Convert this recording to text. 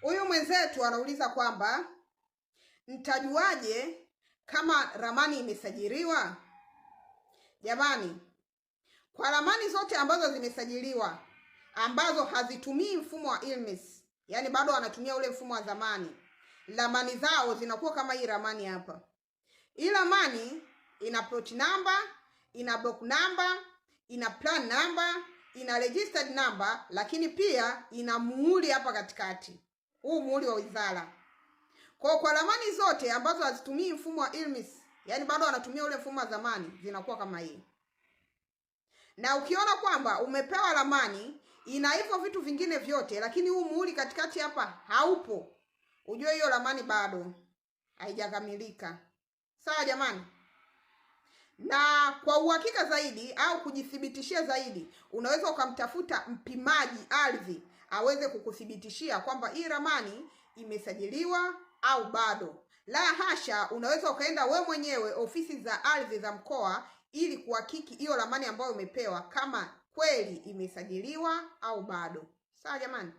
Huyu mwenzetu anauliza kwamba nitajuaje kama ramani imesajiliwa? Jamani, kwa ramani zote ambazo zimesajiliwa ambazo hazitumii mfumo wa ILMIS, yani bado wanatumia ule mfumo wa zamani, ramani zao zinakuwa kama hii ramani hapa. Hii ramani ina plot number, ina block number, ina plan number, ina registered number, lakini pia ina muhuri hapa katikati. Huu muhuri wa wizara. Kwa ramani zote ambazo hazitumii mfumo wa ILMIS, yani bado wanatumia ule mfumo wa zamani, zinakuwa kama hii. Na ukiona kwamba umepewa ramani ina hivyo vitu vingine vyote, lakini huu muhuri katikati hapa haupo, ujue hiyo ramani bado haijakamilika. Sawa jamani? Na kwa uhakika zaidi au kujithibitishia zaidi, unaweza ukamtafuta mpimaji ardhi aweze kukuthibitishia kwamba hii ramani imesajiliwa au bado. La hasha, unaweza ukaenda we mwenyewe ofisi za ardhi za mkoa ili kuhakiki hiyo ramani ambayo umepewa kama kweli imesajiliwa au bado. Sawa jamani?